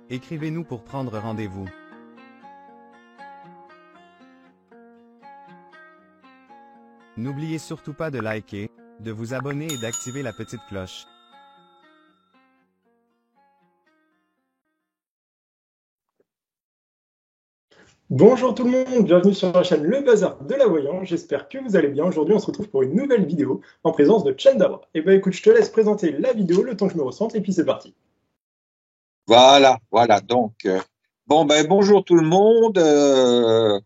Écrivez-nous pour prendre rendez-vous. N'oubliez surtout pas de liker, de vous abonner et d'activer la petite cloche. Bonjour tout le monde, bienvenue sur la chaîne Le Bazar de la Voyance, j'espère que vous allez bien. Aujourd'hui on se retrouve pour une nouvelle vidéo en présence de Chendawa. Et ben écoute, je te laisse présenter la vidéo le temps que je me ressente et puis c'est parti. Voilà. Donc, bonjour tout le monde.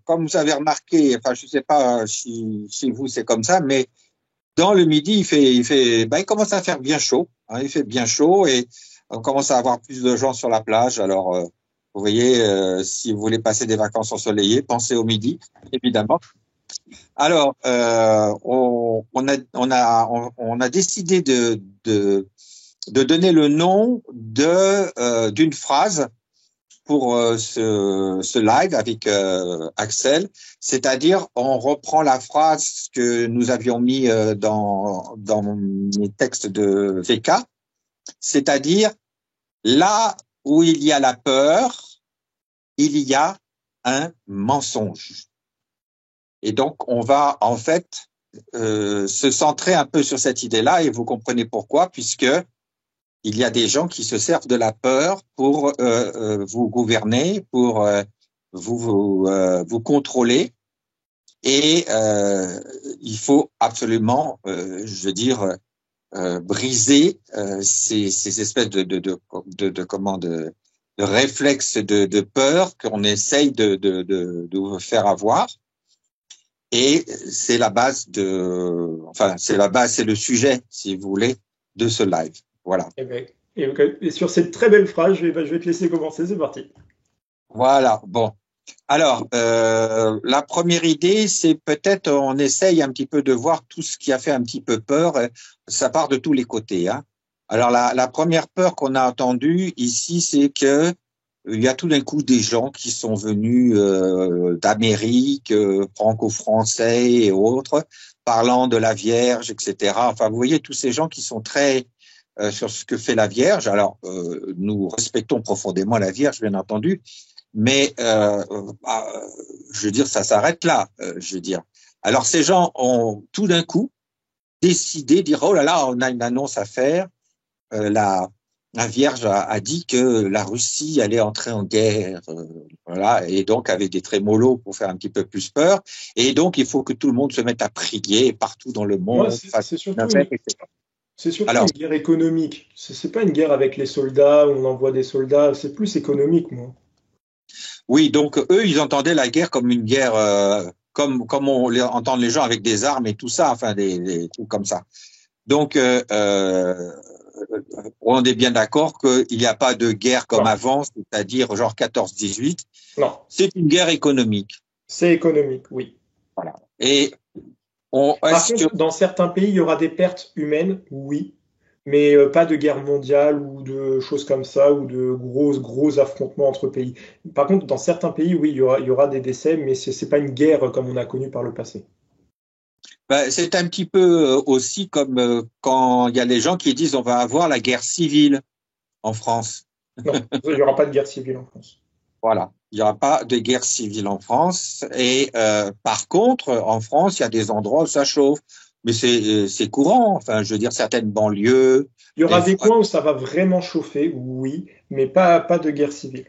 Comme vous avez remarqué, enfin, je sais pas si chez vous c'est comme ça, mais dans le midi, il commence à faire bien chaud. Hein, il fait bien chaud et on commence à avoir plus de gens sur la plage. Alors, vous voyez, si vous voulez passer des vacances ensoleillées, pensez au midi, évidemment. Alors, on a décidé de donner le nom d'une phrase pour ce live avec Axel, c'est-à-dire on reprend la phrase que nous avions mis dans les textes de VK, c'est-à-dire là où il y a la peur, il y a un mensonge. Et donc on va en fait se centrer un peu sur cette idée-là et vous comprenez pourquoi, puisque il y a des gens qui se servent de la peur pour vous gouverner, pour vous contrôler. Et il faut absolument, briser ces espèces de réflexes de peur qu'on essaye de vous faire avoir. Et c'est la base c'est le sujet, si vous voulez, de ce live. Voilà. Et sur cette très belle phrase, je vais te laisser commencer, c'est parti. Voilà. Bon. Alors, la première idée, c'est peut-être on essaye un petit peu de voir tout ce qui a fait un petit peu peur. Ça part de tous les côtés. Hein. Alors, la première peur qu'on a entendue ici, c'est que il y a tout d'un coup des gens qui sont venus d'Amérique, franco-français et autres, parlant de la Vierge, etc. Enfin, vous voyez tous ces gens qui sont très sur ce que fait la Vierge. Alors, nous respectons profondément la Vierge, bien entendu, mais je veux dire, ça s'arrête là. Je veux dire. Alors, ces gens ont tout d'un coup décidé, dire oh là là, on a une annonce à faire. La Vierge a dit que la Russie allait entrer en guerre, voilà, et donc avec des trémolos pour faire un petit peu plus peur. Et donc, il faut que tout le monde se mette à prier partout dans le Moi, monde. c'est surtout Alors, une guerre économique. C'est pas une guerre avec les soldats, où on envoie des soldats, c'est plus économique, moi. oui, donc eux, ils entendaient la guerre comme une guerre, comme on entend les gens avec des armes et tout ça, enfin des trucs comme ça. Donc, on est bien d'accord qu'il n'y a pas de guerre comme Non, avant, c'est-à-dire genre 14-18. non, C'est une guerre économique. c'est économique, oui. Voilà. Et Par est-ce que contre, dans certains pays, il y aura des pertes humaines, oui, mais pas de guerre mondiale ou de choses comme ça, ou de gros affrontements entre pays. Par contre, dans certains pays, oui, il y aura des décès, mais c'est pas une guerre comme on a connu par le passé. c'est un petit peu aussi comme quand il y a les gens qui disent on va avoir la guerre civile en France. Non, il n'y aura pas de guerre civile en France. Voilà, il n'y aura pas de guerre civile en France. Et par contre, en France, il y a des endroits où ça chauffe. Mais c'est courant. Enfin, je veux dire, certaines banlieues. Il y aura les- des coins où ça va vraiment chauffer, oui, mais pas de guerre civile.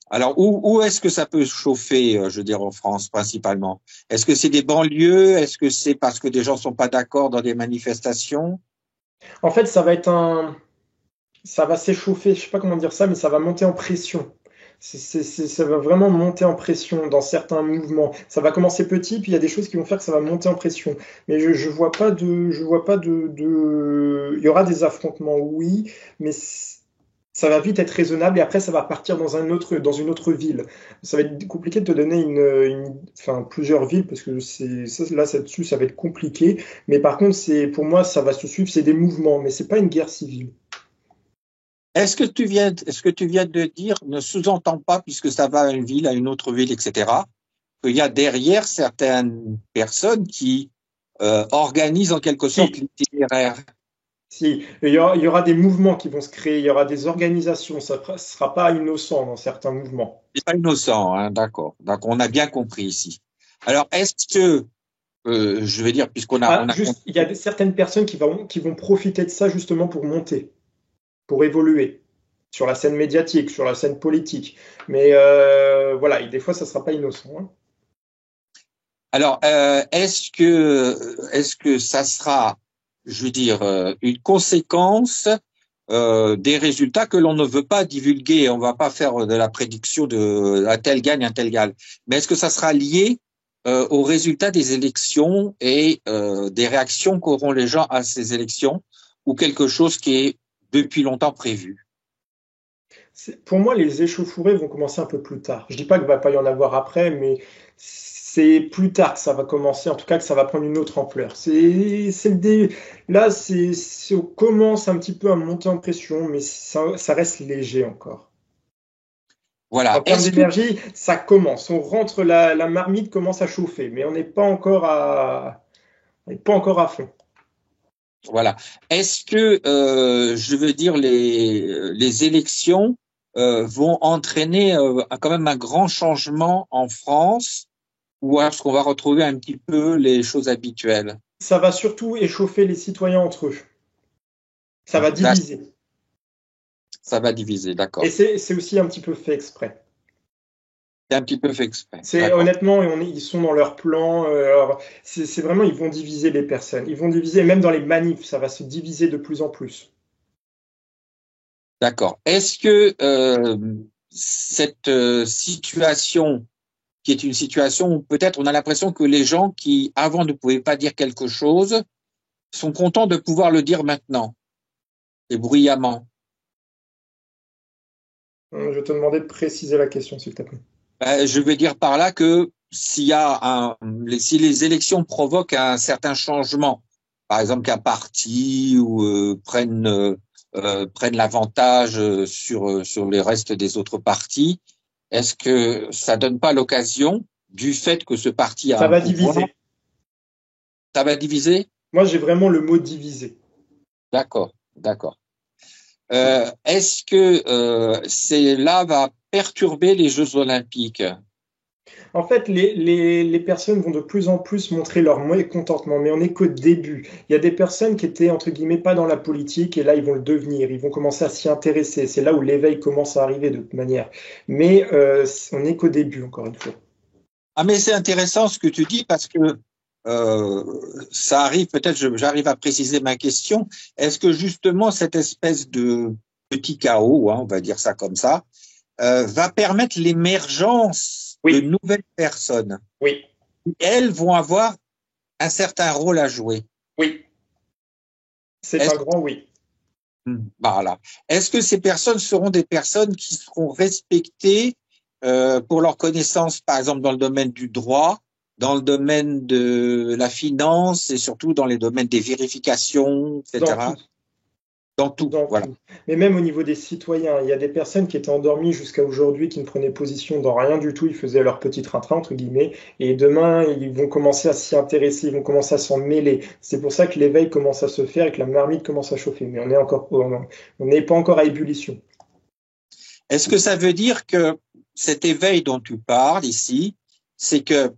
Alors, où est-ce que ça peut chauffer, je veux dire, en France, principalement? Est-ce que c'est des banlieues? Est-ce que c'est parce que des gens sont pas d'accord dans des manifestations? En fait, ça va s'échauffer, je sais pas comment dire ça, mais ça va monter en pression. Ça va vraiment monter en pression dans certains mouvements. Ça va commencer petit, puis il y a des choses qui vont faire que ça va monter en pression. Mais je vois pas il y aura des affrontements, oui, mais ça va vite être raisonnable et après ça va partir dans une autre ville. Ça va être compliqué de te donner enfin, plusieurs villes parce que là-dessus, ça va être compliqué. Mais par contre, pour moi, ça va se suivre, c'est des mouvements, mais c'est pas une guerre civile. Est-ce que tu viens de dire ne sous-entend pas, puisque ça va à une ville, à une autre ville, etc., qu'il y a derrière certaines personnes qui organisent en quelque sorte Si, l'itinéraire. Si, il y aura des mouvements qui vont se créer, il y aura des organisations, ça ne sera pas innocent dans certains mouvements. C'est pas innocent, hein, d'accord. Donc, on a bien compris ici. Alors, est-ce que, je vais dire, puisqu'on a, Ah, juste, il y a certaines personnes qui vont profiter de ça justement pour monter, pour évoluer sur la scène médiatique, sur la scène politique. Mais voilà, et des fois, ça ne sera pas innocent. Hein. alors, est-ce que ça sera, je veux dire, une conséquence des résultats que l'on ne veut pas divulguer? On va pas faire de la prédiction de un tel gagne, un tel gagne. Mais est-ce que ça sera lié aux résultats des élections et des réactions qu'auront les gens à ces élections, ou quelque chose qui est depuis longtemps prévu? Pour moi, les échauffourées vont commencer un peu plus tard. Je dis pas qu'il ne va pas y en avoir après, mais c'est plus tard que ça va commencer, en tout cas que ça va prendre une autre ampleur. Là, on commence un petit peu à monter en pression, mais ça reste léger encore. En Voilà. termes d'énergie, ça commence. On rentre, la marmite commence à chauffer, mais on n'est pas encore on n'est pas encore à fond. Voilà. Est-ce que, je veux dire, les élections vont entraîner quand même un grand changement en France, ou est-ce qu'on va retrouver un petit peu les choses habituelles? Ça va surtout échauffer les citoyens entre eux. Ça va Là, diviser. ça va diviser, Et d'accord. c'est aussi un petit peu fait exprès. C'est un petit peu fait exprès, C'est d'accord. honnêtement, ils sont dans leur plan. Alors, c'est vraiment, ils vont diviser les personnes. Ils vont diviser, même dans les manifs, ça va se diviser de plus en plus. D'accord. Est-ce que cette situation, qui est une situation où peut-être on a l'impression que les gens qui avant ne pouvaient pas dire quelque chose sont contents de pouvoir le dire maintenant et bruyamment? Je vais te demander de préciser la question, s'il te plaît. Je veux dire par là que si les élections provoquent un certain changement, par exemple qu'un parti ou prenne l'avantage sur les restes des autres partis, est-ce que ça donne pas l'occasion, du fait que ce parti a Ça un va pouvoir, diviser. ça va diviser? Moi, j'ai vraiment le mot diviser. D'accord, d'accord. Est-ce que cela va perturber les Jeux Olympiques? En fait, les personnes vont de plus en plus montrer leur mécontentement, mais on n'est qu'au début. Il y a des personnes qui étaient, entre guillemets, pas dans la politique, et là, ils vont le devenir. Ils vont commencer à s'y intéresser. C'est là où l'éveil commence à arriver de toute manière. Mais on n'est qu'au début, encore une fois. Ah, mais c'est intéressant ce que tu dis, parce que euh, ça arrive, peut-être j'arrive à préciser ma question. Est-ce que justement cette espèce de petit chaos, hein, on va dire ça comme ça, va permettre l'émergence de Oui, nouvelles personnes? oui, Elles vont avoir un certain rôle à jouer. oui. C'est Est-ce, un grand oui. voilà. Est-ce que ces personnes seront des personnes qui seront respectées pour leurs connaissances, par exemple dans le domaine du droit, dans le domaine de la finance et surtout dans les domaines des vérifications, Dans etc. tout. Dans tout, Dans voilà. tout. Mais même au niveau des citoyens, il y a des personnes qui étaient endormies jusqu'à aujourd'hui, qui ne prenaient position dans rien du tout, ils faisaient leur petit train-train, entre guillemets, et demain, ils vont commencer à s'y intéresser, ils vont commencer à s'en mêler. C'est pour ça que l'éveil commence à se faire et que la marmite commence à chauffer. Mais on n'est pas encore à ébullition. Est-ce que ça veut dire que cet éveil dont tu parles ici, c'est que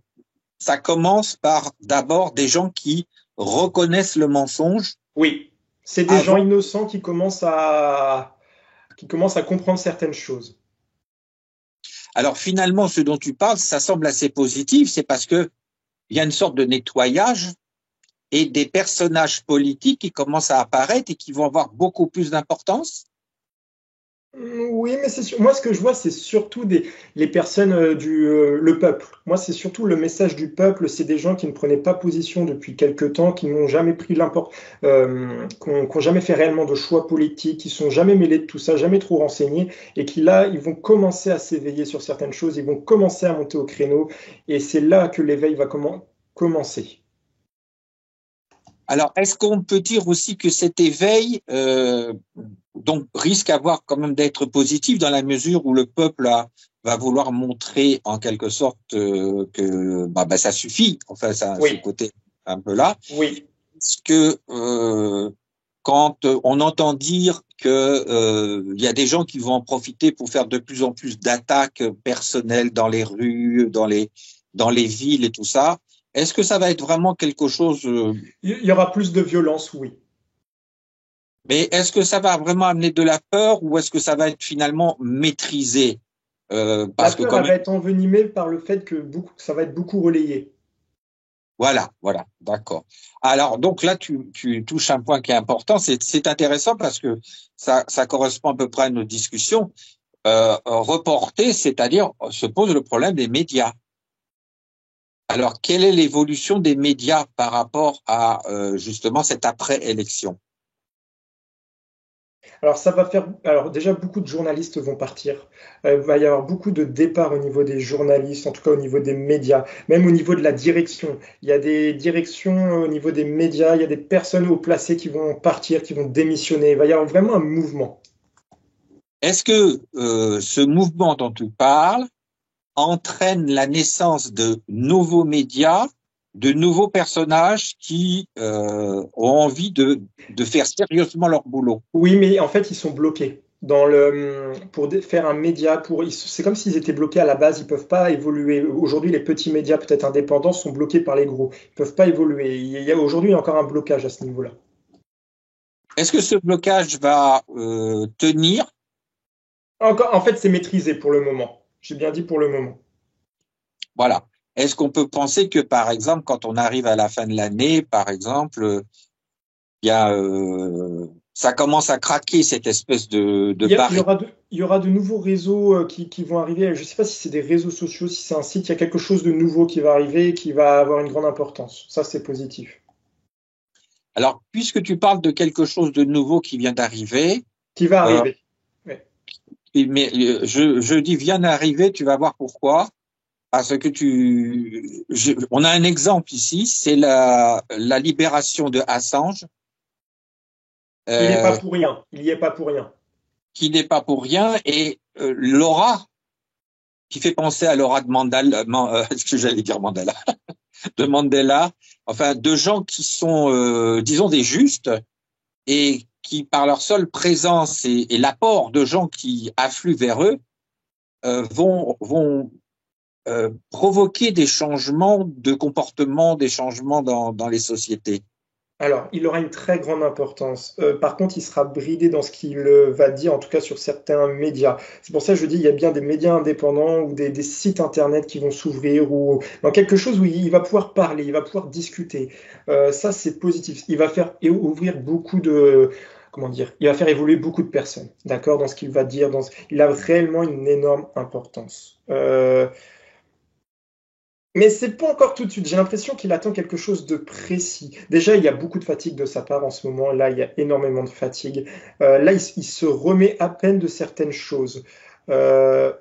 ça commence par d'abord des gens qui reconnaissent le mensonge Oui, c'est des gens avant? innocents qui commencent à comprendre certaines choses. Alors finalement, ce dont tu parles, ça semble assez positif, c'est parce que il y a une sorte de nettoyage et des personnages politiques qui commencent à apparaître et qui vont avoir beaucoup plus d'importance. Oui, mais moi ce que je vois, c'est surtout les personnes le peuple. Moi, c'est surtout le message du peuple. C'est des gens qui ne prenaient pas position depuis quelque temps, qui n'ont jamais pris qui ont jamais fait réellement de choix politiques, qui sont jamais mêlés de tout ça, jamais trop renseignés, et qui là, ils vont commencer à s'éveiller sur certaines choses, ils vont commencer à monter au créneau, et c'est là que l'éveil va commencer. Alors, est-ce qu'on peut dire aussi que cet éveil donc risque avoir quand même d'être positif dans la mesure où le peuple va vouloir montrer en quelque sorte que ça suffit, enfin ça, ce Oui, côté un peu là. oui. Est-ce que quand on entend dire que il y a des gens qui vont en profiter pour faire de plus en plus d'attaques personnelles dans les rues, dans les villes et tout ça, est-ce que ça va être vraiment quelque chose Il y aura plus de violence, oui. mais est-ce que ça va vraiment amener de la peur ou est-ce que ça va être finalement maîtrisé? La Parce que peur, quand elle va même, être envenimée par le fait que ça va être beaucoup relayé. voilà, d'accord. Alors donc là, tu touches un point qui est important. C'est intéressant parce que ça correspond à peu près à nos discussions. Reporter, c'est-à-dire se pose le problème des médias. Alors, quelle est l'évolution des médias par rapport à justement cette après-élection? Alors ça va faire. Alors déjà, beaucoup de journalistes vont partir. Il va y avoir beaucoup de départs au niveau des journalistes, en tout cas au niveau des médias, même au niveau de la direction. Il y a des directions au niveau des médias, il y a des personnes haut placées qui vont partir, qui vont démissionner. Il va y avoir vraiment un mouvement. Est-ce que ce mouvement dont tu parles entraîne la naissance de nouveaux médias, de nouveaux personnages qui ont envie de faire sérieusement leur boulot? Oui, mais en fait, ils sont bloqués. Pour faire un média, c'est comme s'ils étaient bloqués à la base, ils peuvent pas évoluer. Aujourd'hui, les petits médias, peut-être indépendants, sont bloqués par les gros. Ils peuvent pas évoluer. Aujourd'hui, il y a encore un blocage à ce niveau-là. Est-ce que ce blocage va tenir? Encore, en fait, c'est maîtrisé pour le moment. J'ai bien dit pour le moment. Voilà. Est-ce qu'on peut penser que, par exemple, quand on arrive à la fin de l'année, par exemple, il y a, ça commence à craquer cette espèce de barrière. Il y aura de nouveaux réseaux qui vont arriver. Je ne sais pas si c'est des réseaux sociaux, si c'est un site. Il y a quelque chose de nouveau qui va arriver et qui va avoir une grande importance. Ça, c'est positif. Alors, puisque tu parles de quelque chose de nouveau qui vient d'arriver, Qui va euh, arriver. Ouais. mais je dis vient d'arriver, tu vas voir pourquoi. Parce que on a un exemple ici, c'est la libération de Assange, Il n'est pas euh, pour rien. Il n'y est pas pour rien. qui n'est pas pour rien, et l'aura qui fait penser à l'aura de Mandela, ce que j'allais dire Mandela, de Mandela, enfin de gens qui sont, disons, des justes et qui, par leur seule présence et l'apport de gens qui affluent vers eux, vont provoquer des changements de comportement, des changements dans les sociétés. Alors, il aura une très grande importance. Par contre, il sera bridé dans ce qu'il va dire, en tout cas sur certains médias. C'est pour ça que je dis, il y a bien des médias indépendants ou des sites internet qui vont s'ouvrir ou dans quelque chose où il va pouvoir parler, il va pouvoir discuter. Ça, c'est positif. Il va faire ouvrir beaucoup de, comment dire, il va faire évoluer beaucoup de personnes, d'accord, dans ce qu'il va dire. Il a réellement une énorme importance. Mais c'est pas encore tout de suite. J'ai l'impression qu'il attend quelque chose de précis. Déjà, il y a beaucoup de fatigue de sa part en ce moment. Là, il y a énormément de fatigue. Là, il se remet à peine de certaines choses. Euh,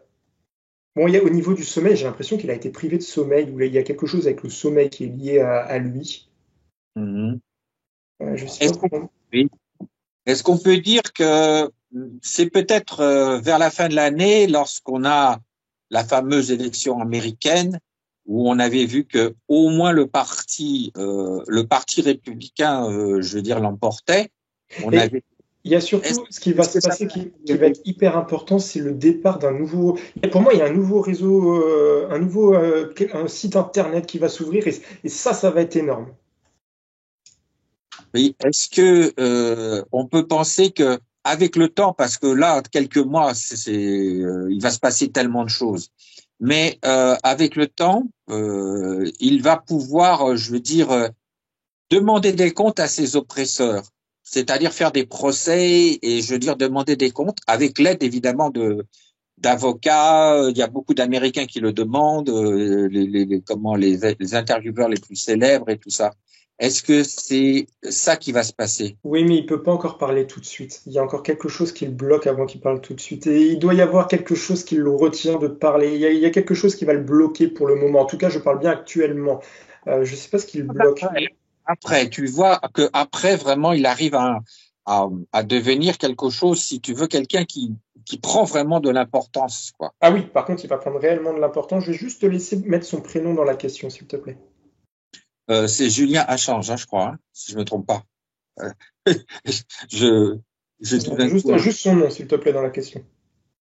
bon, au niveau du sommeil, j'ai l'impression qu'il a été privé de sommeil, ou il y a quelque chose avec le sommeil qui est lié à lui. Mhm. Je sais pas Est-ce qu'on comment. oui. Est-ce qu'on peut dire que c'est peut-être vers la fin de l'année, lorsqu'on a la fameuse élection américaine, où on avait vu que au moins le parti républicain, je veux dire, l'emportait. On Et avait. il y a Est-ce surtout ce qui va est-ce se que ça passer peut qui va arriver? être hyper important, c'est le départ d'un nouveau. Pour moi, il y a un nouveau réseau, un site internet qui va s'ouvrir et ça va être énorme. Oui. Est-ce que on peut penser que avec le temps, parce que là, quelques mois, il va se passer tellement de choses, mais avec le temps, il va pouvoir, je veux dire, demander des comptes à ses oppresseurs, c'est-à-dire faire des procès et, je veux dire, demander des comptes avec l'aide évidemment de d'avocats. Il y a beaucoup d'Américains qui le demandent, les intervieweurs les plus célèbres et tout ça. Est-ce que c'est ça qui va se passer? Oui, mais il peut pas encore parler tout de suite. Il y a encore quelque chose qui le bloque avant qu'il parle tout de suite. Et il doit y avoir quelque chose qui le retient de parler. Il y a quelque chose qui va le bloquer pour le moment. En tout cas, je parle bien actuellement. Je sais pas ce qui le bloque. Après, tu vois que après vraiment, il arrive à devenir quelque chose, si tu veux, quelqu'un qui prend vraiment de l'importance, quoi. Ah oui, par contre, il va prendre réellement de l'importance. Je vais juste te laisser mettre son prénom dans la question, s'il te plaît. C'est Julien Assange, hein, je crois, hein, si je me trompe pas. Euh, je, je tout d'un coup, Juste son nom, s'il te plaît, dans la question.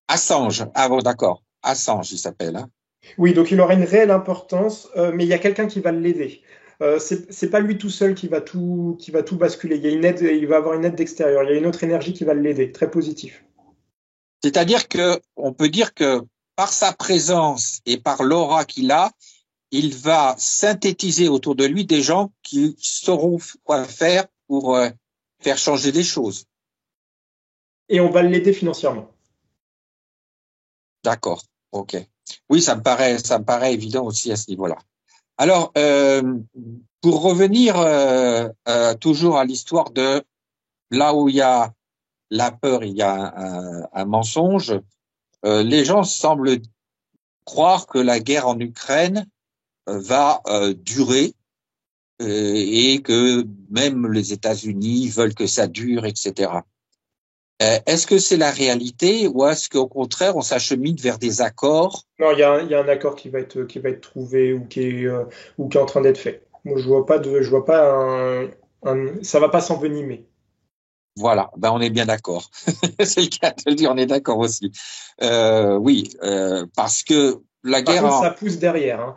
Assange. Ah bon, d'accord. Assange, il s'appelle, hein. Oui, donc il aura une réelle importance, mais il y a quelqu'un qui va l'aider. C'est pas lui tout seul qui va tout basculer. Il y a une aide, il va avoir une aide d'extérieur. Il y a une autre énergie qui va l'aider. Très positif. C'est-à-dire que on peut dire que par sa présence et par l'aura qu'il a, il va synthétiser autour de lui des gens qui sauront quoi faire pour faire changer les choses. Et on va l'aider financièrement. D'accord. Ok. Oui, ça me paraît évident aussi à ce niveau-là. Alors, pour revenir toujours à l'histoire de là où il y a la peur, il y a un mensonge. Les gens semblent croire que la guerre en Ukraine va durer et que même les États-Unis veulent que ça dure, etc. Est-ce que c'est la réalité ou est-ce qu'au contraire on s'achemine vers des accords? Non, il y a un accord qui va être trouvé ou qui est en train d'être fait. Moi, je vois pas ça va pas s'envenimer. Voilà, ben on est bien d'accord. C'est le cas de le dire, on est d'accord aussi. Oui, parce que la Par guerre contre, en... ça pousse derrière, hein.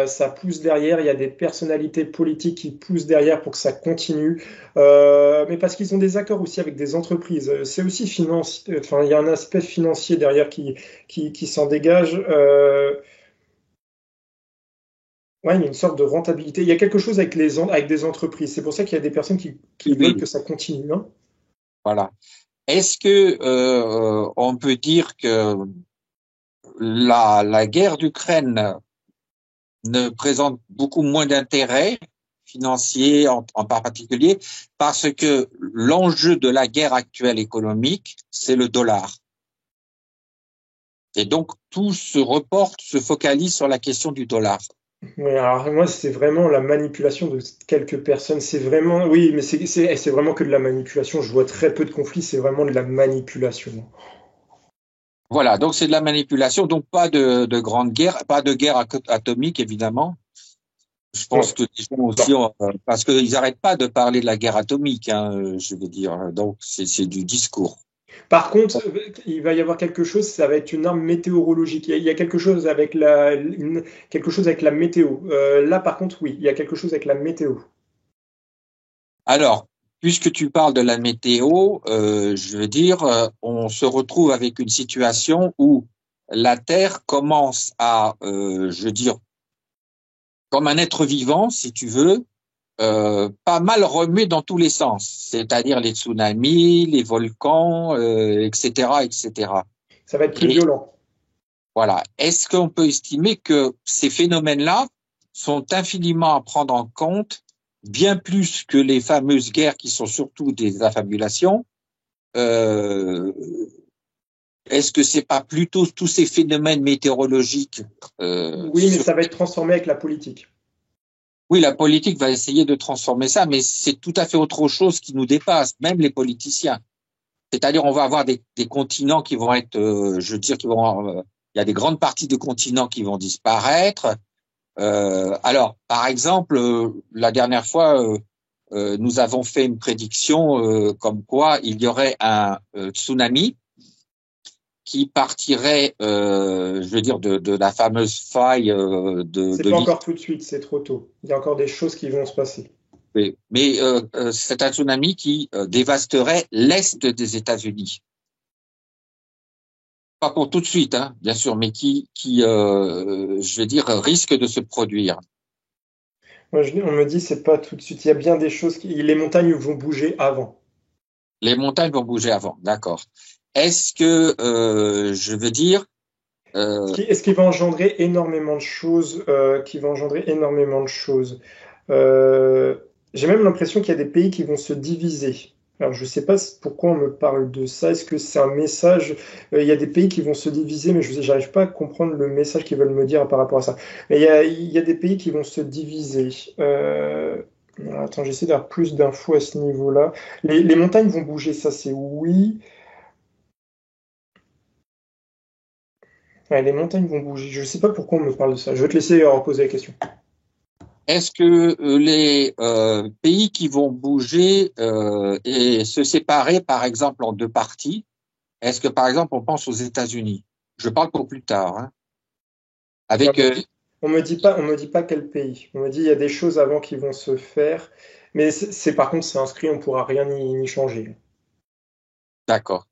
Ça pousse derrière. Il y a des personnalités politiques qui poussent derrière pour que ça continue. Mais parce qu'ils ont des accords aussi avec des entreprises. C'est aussi financier. Enfin, il y a un aspect financier derrière qui s'en dégage. Ouais, il y a une sorte de rentabilité. Il y a quelque chose avec avec des entreprises. C'est pour ça qu'il y a des personnes qui Oui, veulent oui, que ça continue, hein. voilà. Est-ce que on peut dire que la guerre d'Ukraine ne présente beaucoup moins d'intérêt financier en particulier parce que l'enjeu de la guerre actuelle économique, c'est le dollar. Et donc tout se reporte, se focalise sur la question du dollar. Ouais, alors moi, c'est vraiment la manipulation de quelques personnes. C'est vraiment, oui, mais c'est vraiment que de la manipulation. Je vois très peu de conflits. C'est vraiment de la manipulation. Voilà, donc c'est de la manipulation, donc pas de grande guerre, pas de guerre atomique évidemment. Je Non, pense que les gens non. aussi, parce qu'ils n'arrêtent pas de parler de la guerre atomique, hein, je veux dire. Donc c'est du discours. Par contre, il va y avoir quelque chose. Ça va être une arme météorologique. Il y a quelque chose avec quelque chose avec la météo. Là, par contre, oui, il y a quelque chose avec la météo. Alors, puisque tu parles de la météo, je veux dire, on se retrouve avec une situation où la Terre commence à, je veux dire, comme un être vivant, si tu veux, pas mal remuer dans tous les sens, c'est-à-dire les tsunamis, les volcans, etc., etc. Ça va être plus Et violent. voilà, est-ce qu'on peut estimer que ces phénomènes-là sont infiniment à prendre en compte, bien plus que les fameuses guerres qui sont surtout des affabulations? Euh, Est-ce que c'est pas plutôt tous ces phénomènes météorologiques Oui, mais ça va être transformé avec la politique. Oui, la politique va essayer de transformer ça, mais c'est tout à fait autre chose qui nous dépasse, même les politiciens. C'est-à-dire, on va avoir des continents qui vont être, je veux dire, il y a des grandes parties de continents qui vont disparaître. Alors, par exemple, la dernière fois, nous avons fait une prédiction comme quoi il y aurait un tsunami qui partirait, je veux dire, de la fameuse faille C'est de pas l'île. encore tout de suite, c'est trop tôt. Il y a encore des choses qui vont se passer. Mais c'est un tsunami qui dévasterait l'est des États-Unis. Pas pour tout de suite, hein, bien sûr, mais je veux dire, risque de se produire. Moi, on me dit c'est pas tout de suite. Il y a bien des choses les montagnes vont bouger avant. Les montagnes vont bouger avant, d'accord. Est-ce que, je veux dire, euh, Ce qui va engendrer énormément de choses, qui va engendrer énormément de choses. Euh, j'ai même l'impression qu'il y a des pays qui vont se diviser. Alors, je sais pas pourquoi on me parle de ça. Est-ce que c'est un message? Il y a des pays qui vont se diviser, mais je n'arrive pas à comprendre le message qu'ils veulent me dire par rapport à ça. Mais il y a des pays qui vont se diviser. Alors, attends, j'essaie d'avoir plus d'infos à ce niveau-là. Les montagnes vont bouger, ça c'est oui. Ouais, les montagnes vont bouger. Je sais pas pourquoi on me parle de ça. Je vais te laisser reposer la question. est-ce que les pays qui vont bouger et se séparer, par exemple, en deux parties, est-ce que, par exemple, on pense aux États-Unis? Je parle pour plus tard, hein, Ouais, avec on me dit pas quel pays. On me dit il y a des choses avant qui vont se faire, mais par contre c'est inscrit, on pourra rien y changer. d'accord.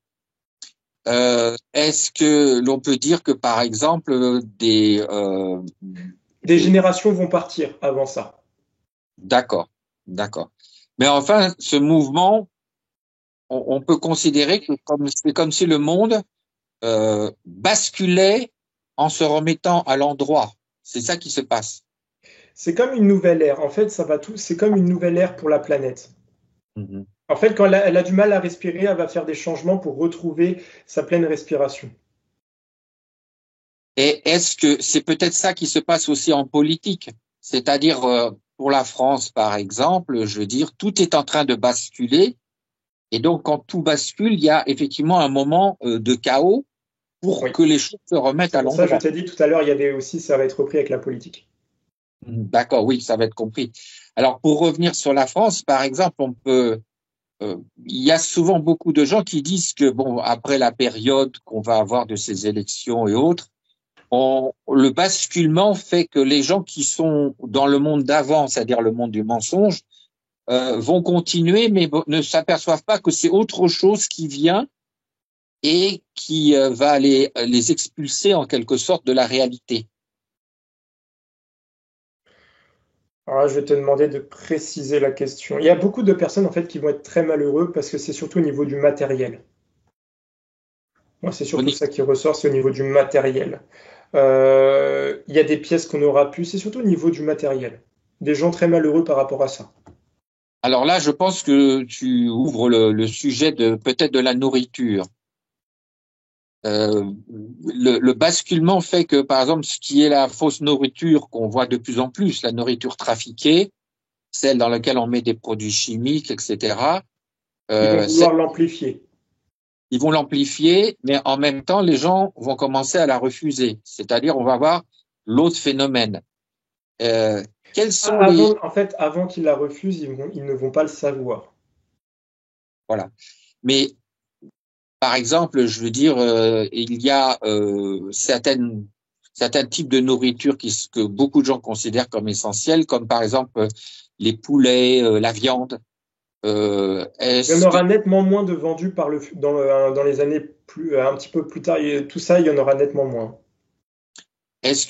Est-ce que l'on peut dire que, par exemple, Des générations vont partir avant ça. d'accord, d'accord. Mais enfin, ce mouvement, on peut considérer que c'est comme si le monde basculait en se remettant à l'endroit. C'est ça qui se passe. C'est comme une nouvelle ère. En fait, ça va tout. C'est comme une nouvelle ère pour la planète. Mhm. En fait, quand elle a du mal à respirer, elle va faire des changements pour retrouver sa pleine respiration. Et est-ce que c'est peut-être ça qui se passe aussi en politique? C'est-à-dire, pour la France, par exemple, je veux dire, tout est en train de basculer. Et donc, quand tout bascule, il y a effectivement un moment de chaos pour Oui. que les choses se remettent C'est à pour ça que je l'endroit. t'ai dit tout à l'heure, il y avait aussi, ça va être repris avec la politique. D'accord, oui, ça va être compris. Alors, pour revenir sur la France, par exemple, il y a souvent beaucoup de gens qui disent que, bon, après la période qu'on va avoir de ces élections et autres, le basculement fait que les gens qui sont dans le monde d'avant, c'est-à-dire le monde du mensonge, vont continuer, mais ne s'aperçoivent pas que c'est autre chose qui vient et qui va les expulser en quelque sorte de la réalité. Alors là, je vais te demander de préciser la question. Il y a beaucoup de personnes en fait qui vont être très malheureux parce que c'est surtout au niveau du matériel. Moi, c'est surtout ça qui ressort, c'est au niveau du matériel. Il y a des pièces qu'on aura pu, c'est surtout au niveau du matériel. Des gens très malheureux par rapport à ça. Alors là, je pense que tu ouvres le sujet de peut-être de la nourriture. Le basculement fait que, par exemple, ce qui est la fausse nourriture qu'on voit de plus en plus, la nourriture trafiquée, celle dans laquelle on met des produits chimiques, etc., Ils vont c'est vouloir l'amplifier. ils vont l'amplifier, mais en même temps, les gens vont commencer à la refuser. C'est-à-dire, on va voir l'autre phénomène. Euh, quels sont les... Avant, en fait, avant qu'ils la refusent, ils ne vont pas le savoir. Voilà. Mais, par exemple, je veux dire, il y a certains types de nourriture que beaucoup de gens considèrent comme essentiels, comme par exemple les poulets, la viande. Il y en Est-ce que, aura nettement moins de vendus dans les années un petit peu plus tard. Tout ça, il y en aura nettement moins. est-ce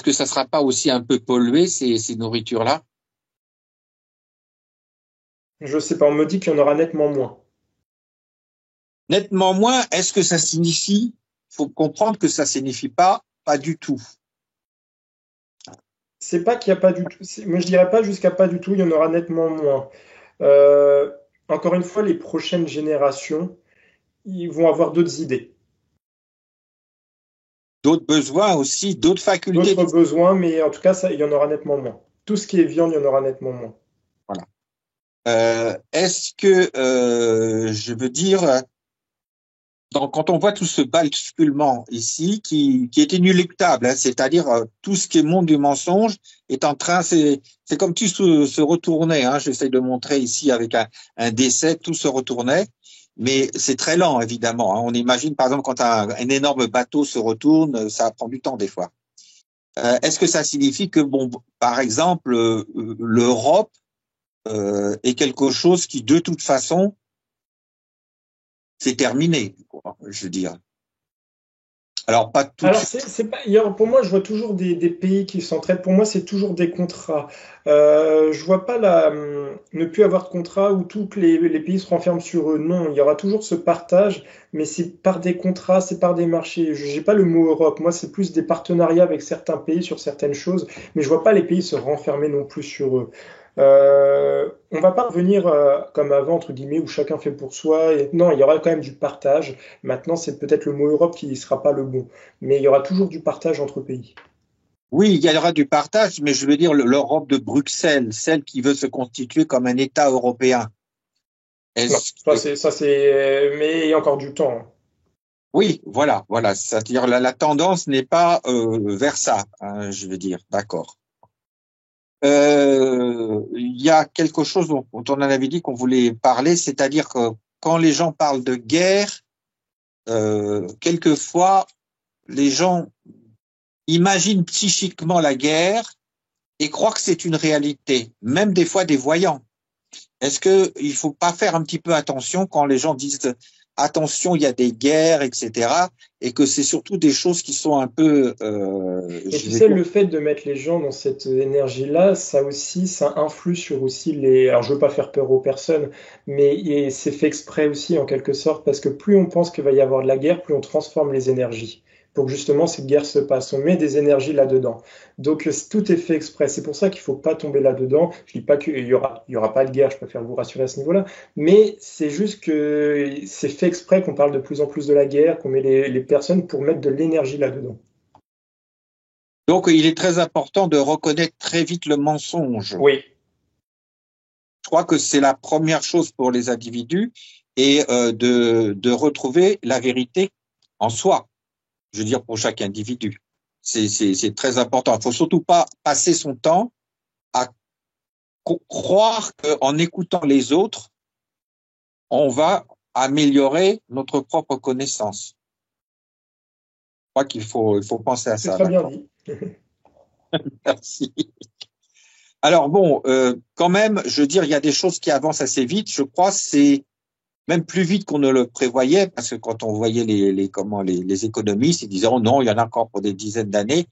que ça sera pas aussi un peu pollué, ces nourritures-là? Je sais pas, on me dit qu'il y en aura nettement moins. Nettement moins, est-ce que ça signifie, faut comprendre que ça signifie pas du tout. C'est pas qu'il n'y a pas du tout. Moi, je dirais pas jusqu'à pas du tout, il y en aura nettement moins. Euh, Encore une fois, les prochaines générations, ils vont avoir d'autres idées, D'autres besoins aussi, d'autres facultés. d'autres besoins, mais en tout cas, ça, il y en aura nettement moins. Tout ce qui est viande, il y en aura nettement moins. Voilà. Est-ce que, je veux dire, donc, quand on voit tout ce basculement ici, qui est inéluctable, hein, c'est-à-dire tout ce qui est monde du mensonge est en train, c'est comme si se retournait. Hein, j'essaie de montrer ici avec un décès, tout se retournait, mais c'est très lent évidemment. Hein. On imagine par exemple quand un énorme bateau se retourne, ça prend du temps des fois. Est-ce que ça signifie que bon, par exemple, l'Europe est quelque chose qui de toute façon c'est terminé, quoi, je veux dire. Alors, pas tout de Alors, suite. c'est pas, pour moi, je vois toujours des pays qui s'entraident. Pour moi, c'est toujours des contrats. Je vois pas ne plus avoir de contrat où tous les pays se renferment sur eux. Non, il y aura toujours ce partage, mais c'est par des contrats, c'est par des marchés. Je n'ai pas le mot Europe. Moi, c'est plus des partenariats avec certains pays sur certaines choses, mais je vois pas les pays se renfermer non plus sur eux. On va pas revenir comme avant, entre guillemets, où chacun fait pour soi. Non, il y aura quand même du partage. Maintenant, c'est peut-être le mot Europe qui ne sera pas le bon, mais il y aura toujours du partage entre pays. Oui, il y aura du partage, mais je veux dire l'Europe de Bruxelles, celle qui veut se constituer comme un État européen. Non, Est-ce que... mais il y a encore du temps, hein. Oui, voilà, voilà. C'est-à-dire la tendance n'est pas vers ça, hein, je veux dire. D'accord. Il y a quelque chose dont on en avait dit qu'on voulait parler, c'est-à-dire que quand les gens parlent de guerre, quelquefois, les gens imaginent psychiquement la guerre et croient que c'est une réalité, même des fois des voyants. Est-ce que il faut pas faire un petit peu attention quand les gens disent attention, il y a des guerres, etc., et que c'est surtout des choses qui sont un peu, Et tu sais, le fait de mettre les gens dans cette énergie-là, ça aussi, ça influe sur aussi les. Alors, je veux pas faire peur aux personnes, mais c'est fait exprès aussi en quelque sorte, parce que plus on pense qu'il va y avoir de la guerre, plus on transforme les énergies. Pour que justement cette guerre se passe, on met des énergies là-dedans. Donc tout est fait exprès. C'est pour ça qu'il faut pas tomber là-dedans. Je dis pas qu'il y aura pas de guerre. Je préfère vous rassurer à ce niveau-là. Mais c'est juste que c'est fait exprès qu'on parle de plus en plus de la guerre, qu'on met les personnes pour mettre de l'énergie là-dedans. Donc, il est très important de reconnaître très vite le mensonge. Oui. Je crois que c'est la première chose pour les individus et de retrouver la vérité en soi. Je veux dire, pour chaque individu. C'est très important. Il faut surtout pas passer son temps à croire qu'en écoutant les autres, on va améliorer notre propre connaissance. Je crois qu'il faut penser à C'est ça. très bien dit. Merci. Alors bon, quand même, je veux dire, il y a des choses qui avancent assez vite. Je crois c'est même plus vite qu'on ne le prévoyait, parce que quand on voyait les économistes, ils disaient oh non, il y en a encore pour des dizaines d'années.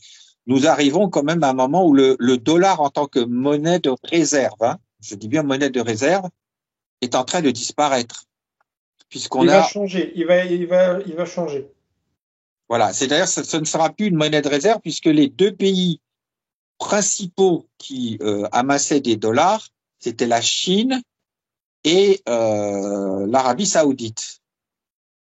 Nous arrivons quand même à un moment où le dollar en tant que monnaie de réserve, hein, je dis bien monnaie de réserve, est en train de disparaître, puisqu'on va a changer. Il va changer. voilà, c'est-à-dire ce ne sera plus une monnaie de réserve puisque les deux pays principaux qui amassaient des dollars, c'était la Chine et l'Arabie Saoudite.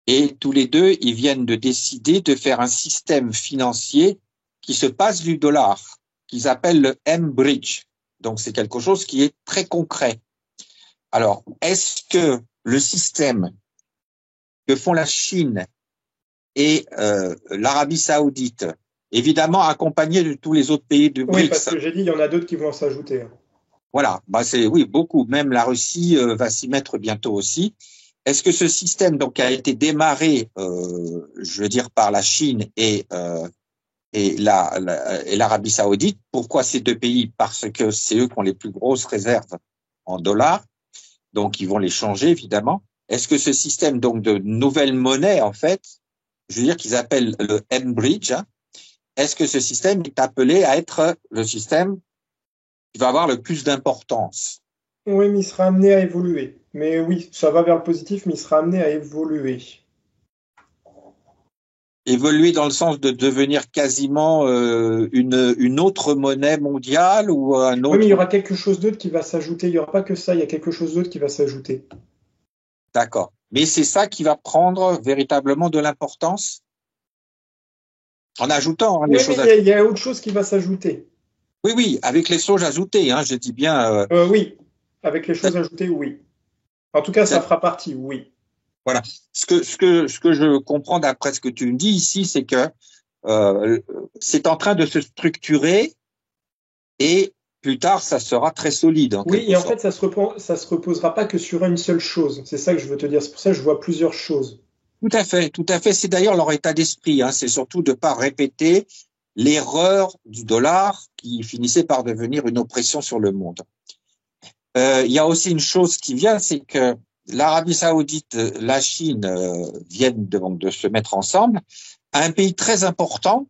Et tous les deux, ils viennent de décider de faire un système financier qui se passe du dollar, qu'ils appellent le M-Bridge. Donc c'est quelque chose qui est très concret. Alors, est-ce que le système que font la Chine et l'Arabie Saoudite, évidemment accompagné de tous les autres pays de BRICS. Oui, parce que j'ai dit, il y en a d'autres qui vont s'ajouter. Voilà, bah c'est oui beaucoup. Même la Russie va s'y mettre bientôt aussi. Est-ce que ce système donc a été démarré, je veux dire, par la Chine et l'Arabie Saoudite? Pourquoi ces deux pays? Parce que c'est eux qui ont les plus grosses réserves en dollars, donc ils vont les changer évidemment. Est-ce que ce système donc de nouvelle monnaie en fait, je veux dire qu'ils appellent le M-Bridge, hein, est-ce que ce système est appelé à être le système qui va avoir le plus d'importance? Oui, mais il sera amené à évoluer. Mais oui, ça va vers le positif, mais il sera amené à évoluer. Évoluer dans le sens de devenir quasiment une autre monnaie mondiale ou un autre... Oui, mais il y aura quelque chose d'autre qui va s'ajouter. Il n'y aura pas que ça, il y a quelque chose d'autre qui va s'ajouter. D'accord. Mais c'est ça qui va prendre véritablement de l'importance en ajoutant les choses. Mais il y a autre chose qui va s'ajouter. Oui, oui, avec les choses ajoutées, hein, je dis bien. Oui, avec les choses ajoutées, oui. En tout cas, ça fera partie, oui. Voilà. Ce que je comprends d'après ce que tu me dis ici, c'est que c'est en train de se structurer et plus tard, ça sera très solide. Oui, et en fait, ça se reposera pas que sur une seule chose. C'est ça que je veux te dire. C'est pour ça que je vois plusieurs choses. Tout à fait, tout à fait. C'est d'ailleurs leur état d'esprit. Hein. C'est surtout de pas répéter l'erreur du dollar qui finissait par devenir une oppression sur le monde. Il y a aussi une chose qui vient, c'est que l'Arabie Saoudite, la Chine viennent de se mettre ensemble. Un pays très important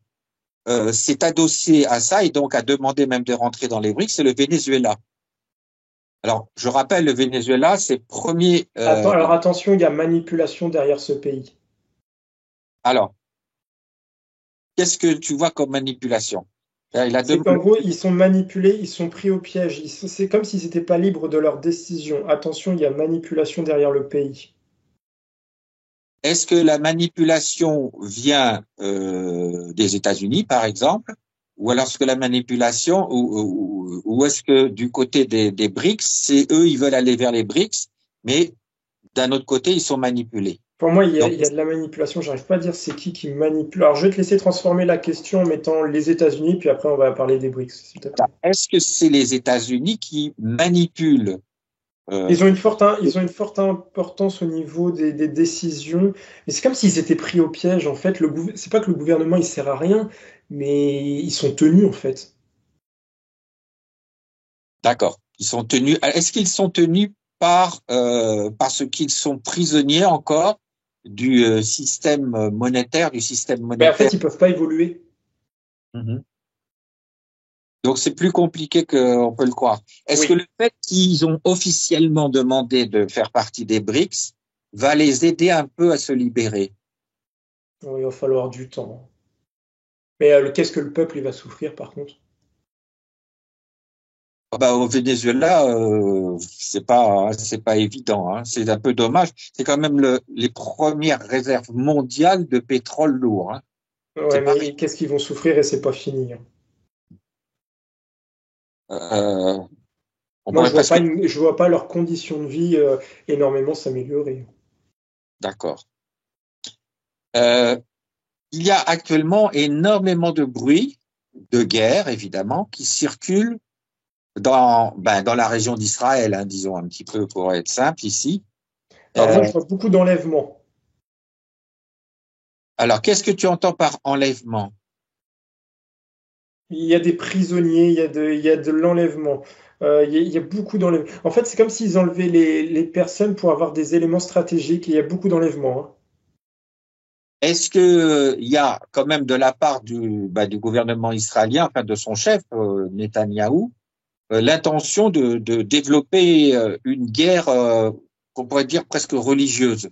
s'est adossé à ça et donc a demandé même de rentrer dans les BRICS, c'est le Venezuela. Alors, je rappelle, le Venezuela, c'est premier... alors attention, il y a manipulation derrière ce pays. Alors, qu'est-ce que tu vois comme manipulation? C'est qu'en gros, ils sont manipulés, ils sont pris au piège. C'est comme s'ils n'étaient pas libres de leurs décisions. Attention, il y a manipulation derrière le pays. Est-ce que la manipulation vient des États-Unis, par exemple, ou alors est-ce que la manipulation, ou est-ce que du côté des BRICS, c'est eux, ils veulent aller vers les BRICS, mais d'un autre côté, ils sont manipulés? Pour moi, Donc, il y a de la manipulation. J'arrive pas à dire c'est qui manipule. Alors, je vais te laisser transformer la question en mettant les États-Unis, puis après, on va parler des BRICS, s'il te plaît. est-ce que c'est les États-Unis qui manipulent euh, Ils ont une forte importance au niveau des décisions. Mais c'est comme s'ils étaient pris au piège, en fait. C'est pas que le gouvernement, il sert à rien, mais ils sont tenus, en fait. D'accord. Ils sont tenus. Est-ce qu'ils sont tenus parce qu'ils sont prisonniers encore du système monétaire, du système Mais en monétaire? fait, ils peuvent pas évoluer. Mhm. Donc c'est plus compliqué qu'on peut le croire. Est-ce que Oui. le fait qu'ils ont officiellement demandé de faire partie des BRICS va les aider un peu à se libérer? Oui, il va falloir du temps. Mais qu'est-ce que le peuple, il va souffrir, par contre? Ah bah, au Venezuela, c'est pas évident, hein. C'est un peu dommage. C'est quand même les premières réserves mondiales de pétrole lourd, hein. Ouais, C'est pas mais qu'est-ce qu'ils vont souffrir et c'est pas fini, hein. euh, on Moi, pourrait presque. je vois pas leurs conditions de vie énormément s'améliorer. D'accord. Euh, il y a actuellement énormément de bruit de guerre, évidemment, qui circule dans la région d'Israël, hein, disons un petit peu pour être simple ici. Alors moi, je Euh, vois beaucoup d'enlèvements. alors, qu'est-ce que tu entends par enlèvement? Il y a des prisonniers, il y a de l'enlèvement. Il y a beaucoup d'enlèvements. En fait, c'est comme s'ils enlevaient les personnes pour avoir des éléments stratégiques. Il y a beaucoup d'enlèvements, hein. Est-ce que il y a quand même de la part du gouvernement israélien, enfin de son chef Netanyahou, l'intention de développer une guerre qu'on pourrait dire presque religieuse?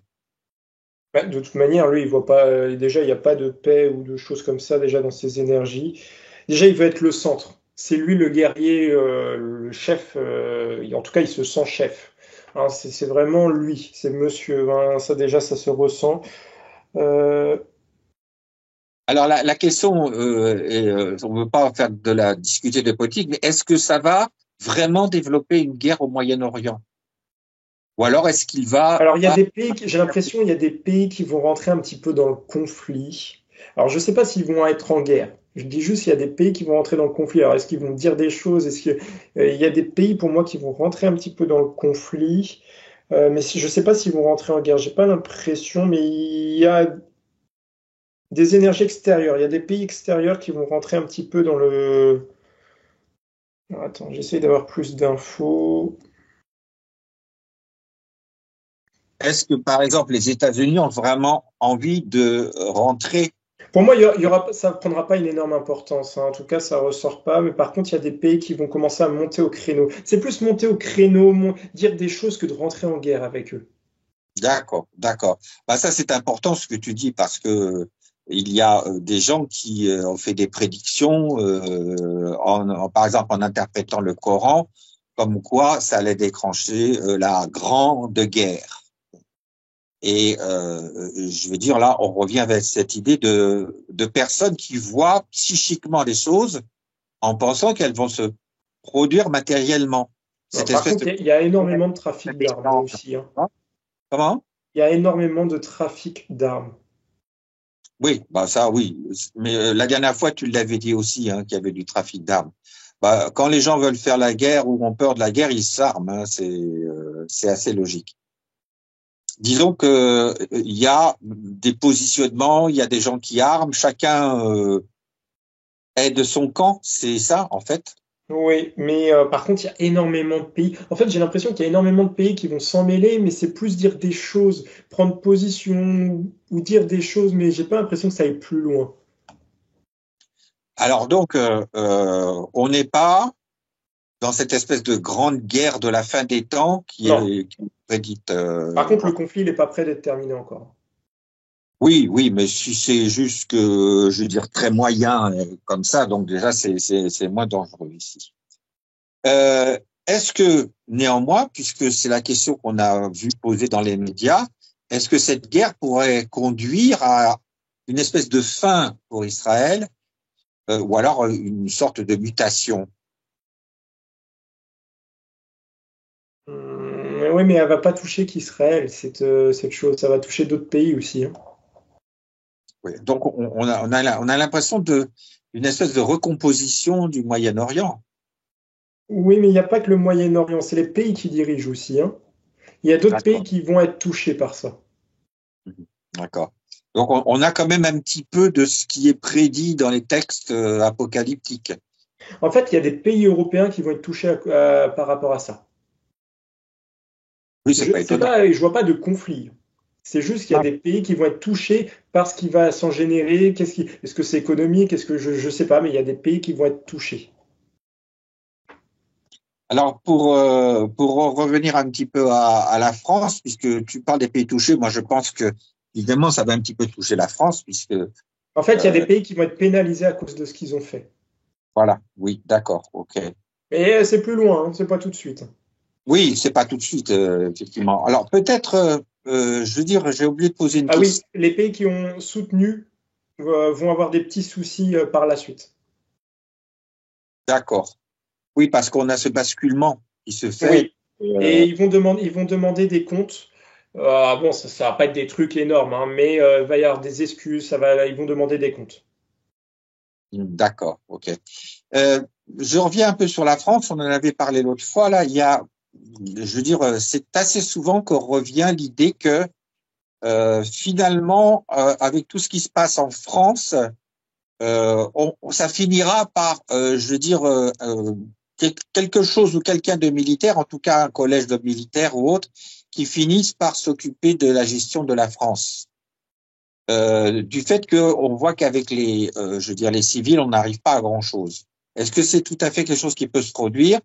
Bah, de toute manière, lui, il voit pas. Déjà, il n'y a pas de paix ou de choses comme ça déjà dans ses énergies. Déjà, il veut être le centre. C'est lui le guerrier, le chef. En tout cas, il se sent chef. Hein, c'est vraiment lui. C'est monsieur. Hein, ça déjà, ça se ressent. Euh, Alors la question, on ne veut pas faire discuter de politique, mais est-ce que ça va vraiment développer une guerre au Moyen-Orient? Ou alors est-ce qu'il va Alors, il y a des pays, j'ai l'impression, il y a des pays qui vont rentrer un petit peu dans le conflit. Alors, je ne sais pas s'ils vont être en guerre. Je dis juste qu'il y a des pays qui vont rentrer dans le conflit. Alors, est-ce qu'ils vont dire des choses? Il y a des pays pour moi qui vont rentrer un petit peu dans le conflit. Mais je ne sais pas s'ils vont rentrer en guerre. J'ai pas l'impression, mais il y a des énergies extérieures. Il y a des pays extérieurs qui vont rentrer un petit peu dans le. Alors, attends, j'essaie d'avoir plus d'infos. est-ce que par exemple les États-Unis ont vraiment envie de rentrer? Pour moi, il y aura, ça ne prendra pas une énorme importance, hein. En tout cas, ça ressort pas. Mais par contre, il y a des pays qui vont commencer à monter au créneau. C'est plus monter au créneau, dire des choses que de rentrer en guerre avec eux. D'accord, d'accord. Bah ça c'est important ce que tu dis parce que il y a des gens qui ont fait des prédictions par exemple en interprétant le Coran comme quoi ça allait déclencher la grande guerre. Et je veux dire là on revient avec cette idée de personnes qui voient psychiquement les choses en pensant qu'elles vont se produire matériellement. Non, Cette par espèce contre, de il y a énormément de trafic d'armes hein, aussi, hein. comment? Il y a énormément de trafic d'armes. Oui, bah ça, oui. Mais la dernière fois, tu l'avais dit aussi, hein, qu'il y avait du trafic d'armes. Bah, quand les gens veulent faire la guerre ou ont peur de la guerre, ils s'arment, hein, c'est assez logique. Disons que il y a des positionnements, il y a des gens qui arment, chacun est de son camp, c'est ça en fait. Oui, mais par contre, il y a énormément de pays. En fait, j'ai l'impression qu'il y a énormément de pays qui vont s'en mêler, mais c'est plus dire des choses, prendre position ou dire des choses, mais j'ai pas l'impression que ça aille plus loin. Alors donc, on n'est pas dans cette espèce de grande guerre de la fin des temps Non. qui est prédite. Par contre, le conflit n'est pas prêt d'être terminé encore. Oui, oui, mais si c'est juste que, je veux dire, très moyen comme ça, donc déjà c'est moins dangereux ici. Euh, est-ce que néanmoins, puisque c'est la question qu'on a vu poser dans les médias, est-ce que cette guerre pourrait conduire à une espèce de fin pour Israël, ou alors une sorte de mutation? Oui, mais elle va pas toucher qu'Israël, cette chose. Ça va toucher d'autres pays aussi, hein. Oui. Donc, on a l'impression d'une espèce de recomposition du Moyen-Orient. Oui, mais il n'y a pas que le Moyen-Orient, c'est les pays qui dirigent aussi, hein. Il y a d'autres pays D'accord. qui vont être touchés par ça. Mhm. D'accord. Donc, on a quand même un petit peu de ce qui est prédit dans les textes apocalyptiques. En fait, il y a des pays européens qui vont être touchés par rapport à ça. Oui, c'est pas étonnant. Je vois pas de conflit. C'est juste qu'il y a Non. des pays qui vont être touchés par ce qui va s'en générer. Est-ce que c'est économique? Est-ce que je sais pas, mais il y a des pays qui vont être touchés. Alors, pour revenir un petit peu à la France, puisque tu parles des pays touchés, moi, je pense que, évidemment, ça va un petit peu toucher la France, puisque, En fait, il y a des euh, pays qui vont être pénalisés à cause de ce qu'ils ont fait. voilà, oui, d'accord, ok. Mais c'est plus loin, hein, c'est pas tout de suite. Oui, c'est pas tout de suite, effectivement. Alors, peut-être, je veux dire, j'ai oublié de poser une Ah oui, question. les pays qui ont soutenu vont avoir des petits soucis par la suite. D'accord. Oui, parce qu'on a ce basculement qui se fait. Oui. Et ils vont demander des comptes. Bon, ça va pas être des trucs énormes, hein, mais il va y avoir des excuses, ils vont demander des comptes. D'accord, ok. Je reviens un peu sur la France, on en avait parlé l'autre fois, là, je veux dire, c'est assez souvent qu'on revient l'idée que finalement, avec tout ce qui se passe en France, ça finira par, je veux dire, quelque chose ou quelqu'un de militaire, en tout cas un collège de militaires ou autre, qui finissent par s'occuper de la gestion de la France. Du fait qu'on voit qu'avec je veux dire, les civils, on n'arrive pas à grand-chose. Est-ce que c'est tout à fait quelque chose qui peut se produire?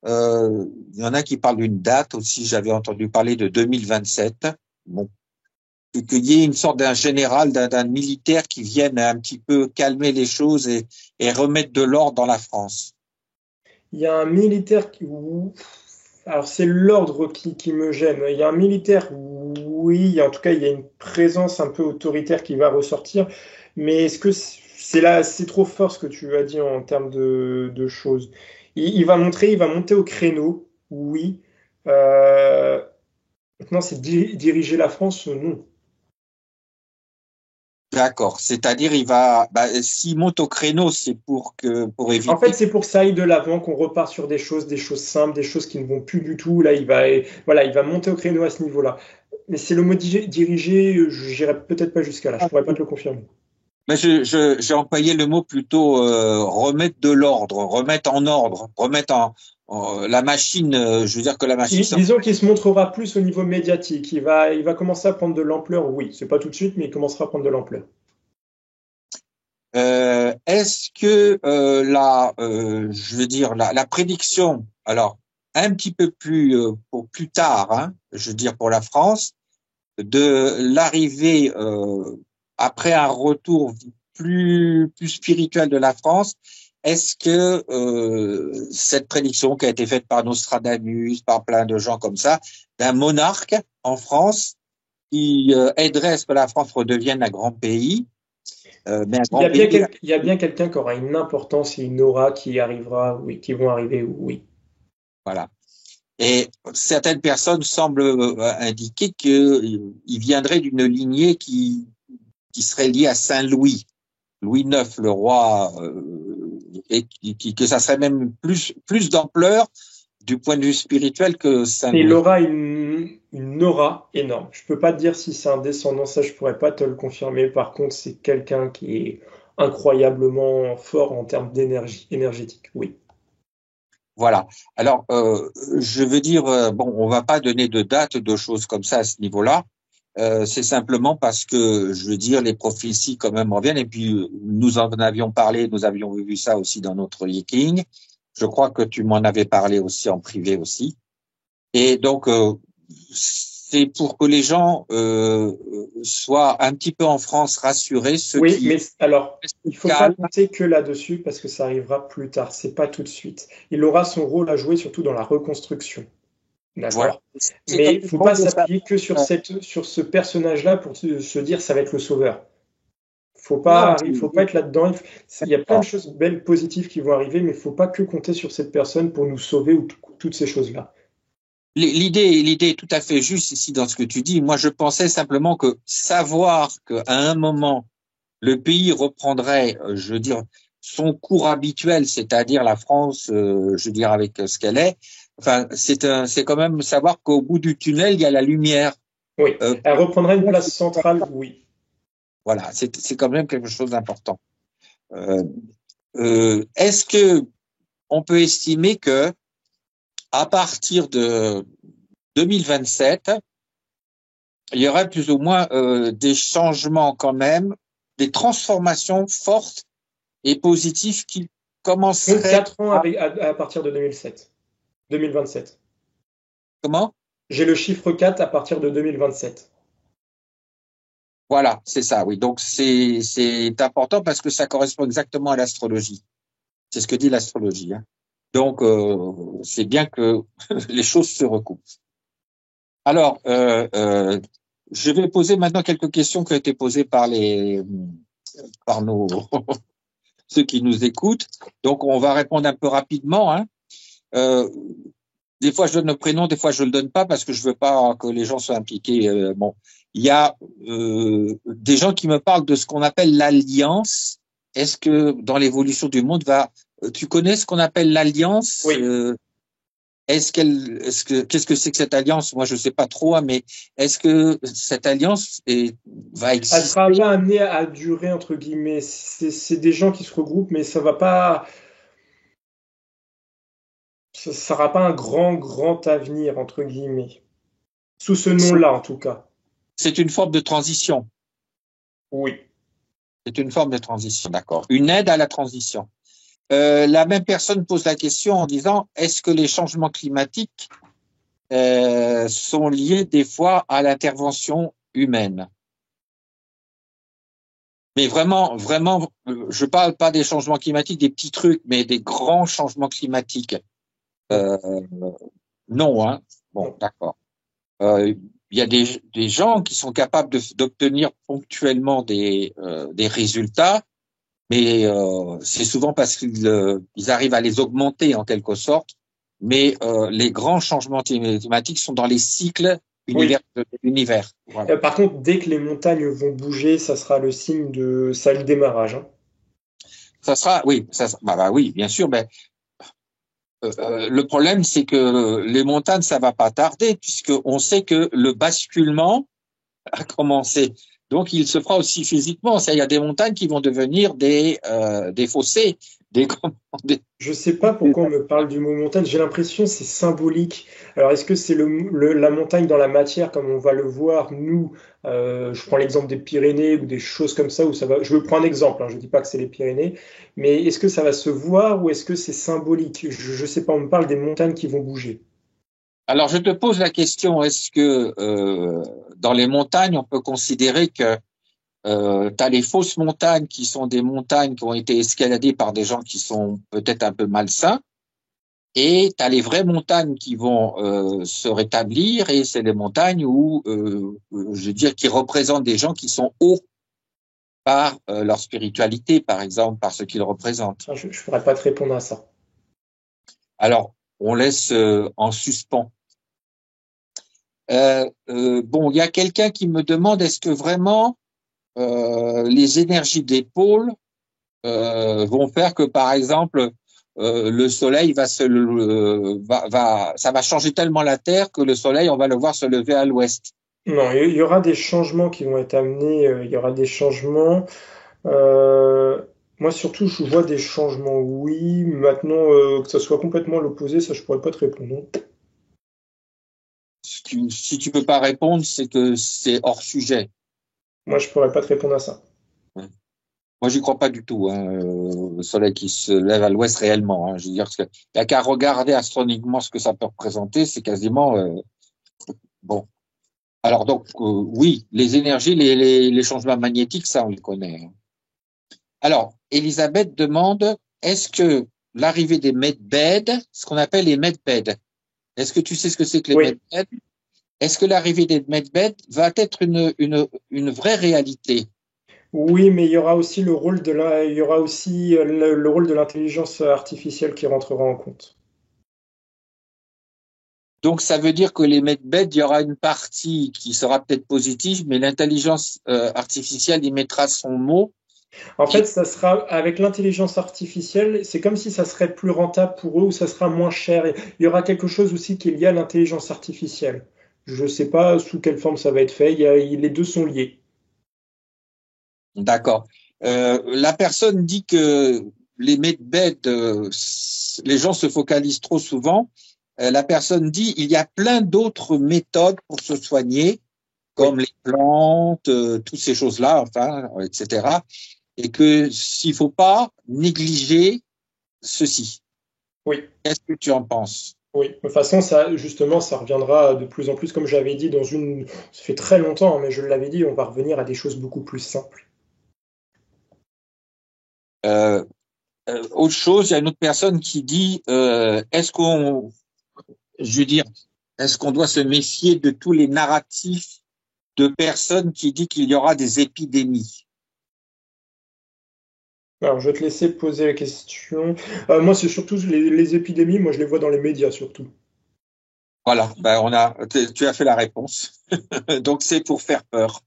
Il y en a qui parlent d'une date aussi, j'avais entendu parler de 2027. Bon, qu'il y ait une sorte d'un général, d'un militaire qui vienne un petit peu calmer les choses et remettre de l'ordre dans la France. Il y a un militaire alors c'est l'ordre qui me gêne. Il y a un militaire, oui, en tout cas, il y a une présence un peu autoritaire qui va ressortir. Mais est-ce que c'est là, c'est trop fort ce que tu as dit en termes de choses. Il va monter au créneau, oui. Euh, Maintenant, c'est diriger la France, non. D'accord. C'est-à-dire, s'il monte au créneau, c'est pour En fait, éviter. c'est pour que ça aille de l'avant, qu'on repart sur des choses simples, des choses qui ne vont plus du tout. Là, voilà, il va monter au créneau à ce niveau-là. Mais c'est le mot diriger, je n'irai peut-être pas jusqu'à là, je pourrais pas te le confirmer. Mais j'ai employé le mot plutôt remettre de l'ordre, remettre en ordre, la machine. Je veux dire que la machine. Disons qu'il se montrera plus au niveau médiatique. Il va commencer à prendre de l'ampleur, oui. C'est pas tout de suite, mais il commencera à prendre de l'ampleur. Est-ce que je veux dire la prédiction, alors un petit peu plus pour plus tard, hein, je veux dire pour la France, de l'arrivée après un retour plus spirituel de la France, est-ce que cette prédiction qui a été faite par Nostradamus, par plein de gens comme ça, d'un monarque en France qui aiderait à ce que la France redevienne un grand pays, mais un grand pays. Il y a bien quelqu'un qui aura une importance et une aura qui arrivera, oui, qui vont arriver, oui. Voilà. Et certaines personnes semblent indiquer qu'il viendrait d'une lignée qui serait liée à Saint-Louis, Louis IX, le roi, et que ça serait même plus d'ampleur du point de vue spirituel que Et il Saint-Louis. aura une aura énorme. Je peux pas te dire si c'est un descendant, ça je pourrais pas te le confirmer. Par contre, c'est quelqu'un qui est incroyablement fort en termes d'énergie énergétique, oui. Voilà. Alors, je veux dire, bon, on va pas donner de date, de choses comme ça à ce niveau-là. C'est simplement parce que, je veux dire, les prophéties quand même reviennent. Et puis, nous en avions parlé, nous avions vu ça aussi dans notre Yiking. Je crois que tu m'en avais parlé aussi en privé aussi. Et donc, c'est pour que les gens soient un petit peu en France rassurés, ceux Oui, qui mais alors, il faut pas calment. compter que là-dessus parce que ça arrivera plus tard. C'est pas tout de suite. Il aura son rôle à jouer surtout dans la reconstruction. Voilà. D'accord? C'est Mais comme il tout faut le pas monde de ça. s'appuyer que sur sur ce personnage-là pour se dire ça va être le sauveur. Non, Faut pas être là-dedans. Il y a plein de choses belles, positives qui vont arriver, mais il faut pas que compter sur cette personne pour nous sauver ou toutes ces choses-là. L'idée est tout à fait juste ici dans ce que tu dis. Moi, je pensais simplement que savoir qu'à un moment, le pays reprendrait, je veux dire, son cours habituel, c'est-à-dire la France, je veux dire, avec ce qu'elle est. Enfin, c'est quand même savoir qu'au bout du tunnel, il y a la lumière. Oui, Euh, elle reprendra une place centrale, oui. voilà, c'est quand même quelque chose d'important. Euh, Est-ce que on peut estimer que à partir de 2027, il y aurait plus ou moins des changements quand même, des transformations fortes et positives qui Donc commenceraient 4 ans à... à partir de 2027. Comment? J'ai le chiffre 4 à partir de 2027. Voilà, c'est ça, oui. Donc c'est important parce que ça correspond exactement à l'astrologie. C'est ce que dit l'astrologie, hein. Donc c'est bien que les choses se recoupent. Alors, je vais poser maintenant quelques questions qui ont été posées par nos ceux qui nous écoutent. Donc, on va répondre un peu rapidement, hein. Euh, des fois, je donne le prénom, des fois, je le donne pas parce que je veux pas que les gens soient impliqués. Bon, il y a des gens qui me parlent de ce qu'on appelle l'alliance. Est-ce que dans l'évolution du monde tu connais ce qu'on appelle l'alliance? Oui, Qu'est-ce que c'est que cette alliance? Moi, je sais pas trop, hein, mais est-ce que cette alliance va elle sera exister? pas amenée à durer, entre guillemets. C'est des gens qui se regroupent, mais ça va pas, ça sera pas un grand avenir, entre guillemets. Sous ce nom-là, en tout cas. C'est une forme de transition. Oui. C'est une forme de transition, d'accord. Une aide à la transition. La même personne pose la question en disant, est-ce que les changements climatiques sont liés des fois à l'intervention humaine? Mais vraiment, vraiment, je parle pas des changements climatiques, des petits trucs, mais des grands changements climatiques. Non. Euh, non, hein. Bon, Non. d'accord. Il y a des gens qui sont capables d'obtenir ponctuellement des résultats, mais c'est souvent parce qu'ils arrivent à les augmenter en quelque sorte. Mais les grands changements climatiques sont dans les cycles Oui. de l'univers. Voilà. Par contre, dès que les montagnes vont bouger, ça sera le signe de ça le démarrage, hein. Ça sera, oui, oui, bien sûr. Mais le problème, c'est que les montagnes, ça va pas tarder, puisque on sait que le basculement a commencé. Donc, il se fera aussi physiquement. Il y a des montagnes qui vont devenir des fossés, des, des, Je sais pas pourquoi on me parle du mot montagne. J'ai l'impression que c'est symbolique. Alors, est-ce que c'est la montagne dans la matière, comme on va le voir, nous, je prends l'exemple des Pyrénées ou des choses comme ça, où ça va. Je prends un exemple, hein, je dis pas que c'est les Pyrénées, mais est-ce que ça va se voir ou est-ce que c'est symbolique? Je sais pas, on me parle des montagnes qui vont bouger. Alors, je te pose la question, est-ce que dans les montagnes, on peut considérer que tu as les fausses montagnes qui sont des montagnes qui ont été escaladées par des gens qui sont peut-être un peu malsains, et tu as les vraies montagnes qui vont se rétablir, et c'est les montagnes où, je veux dire, qui représentent des gens qui sont hauts par leur spiritualité, par exemple, par ce qu'ils représentent. Ah, je ne pourrais pas te répondre à ça. Alors, on laisse en suspens. Bon, il y a quelqu'un qui me demande, est-ce que vraiment les énergies des pôles vont faire que, par exemple, le soleil ça va changer tellement la Terre que le soleil, on va le voir se lever à l'ouest. Non, il y aura des changements qui vont être amenés. Il y aura des changements. Euh, Moi, surtout, je vois des changements, oui. Maintenant, que ça soit complètement l'opposé, ça, je pourrais pas te répondre, non. Si tu peux pas répondre, c'est que c'est hors sujet. Moi, je pourrais pas te répondre à ça. Moi, j'y crois pas du tout, hein, le soleil qui se lève à l'ouest réellement, hein. Je veux dire, il y a qu'à regarder astronomiquement ce que ça peut représenter, c'est quasiment bon. Alors donc, oui, les énergies, les changements magnétiques, ça, on les connaît, hein. Alors, Elisabeth demande, est-ce que l'arrivée des medbeds, ce qu'on appelle les medbeds, est-ce que tu sais ce que c'est que les Oui, medbeds? Est-ce que l'arrivée des medbeds va être une vraie réalité? oui, mais il y aura aussi il y aura aussi le rôle de l'intelligence artificielle qui rentrera en compte. Donc, ça veut dire que les medbed, il y aura une partie qui sera peut-être positive, mais l'intelligence artificielle y mettra son mot. En fait, ça sera avec l'intelligence artificielle, c'est comme si ça serait plus rentable pour eux ou ça sera moins cher. Il y aura quelque chose aussi qui est lié à l'intelligence artificielle. Je ne sais pas sous quelle forme ça va être fait. Les deux sont liés. D'accord. La personne dit que les medbed, les gens se focalisent trop souvent. La personne dit il y a plein d'autres méthodes pour se soigner, comme les plantes, toutes ces choses-là, enfin, etc. Et que s'il faut pas négliger ceci. Oui. Qu'est-ce que tu en penses? Oui, de toute façon, ça, justement, ça reviendra de plus en plus, comme j'avais dit, ça fait très longtemps, mais je l'avais dit, on va revenir à des choses beaucoup plus simples. Autre chose, il y a une autre personne qui dit je veux dire, est-ce qu'on doit se méfier de tous les narratifs de personnes qui disent qu'il y aura des épidémies? Alors, je vais te laisser poser la question. Moi, c'est surtout les épidémies, moi, je les vois dans les médias, surtout. Voilà, tu as fait la réponse. Donc, c'est pour faire peur.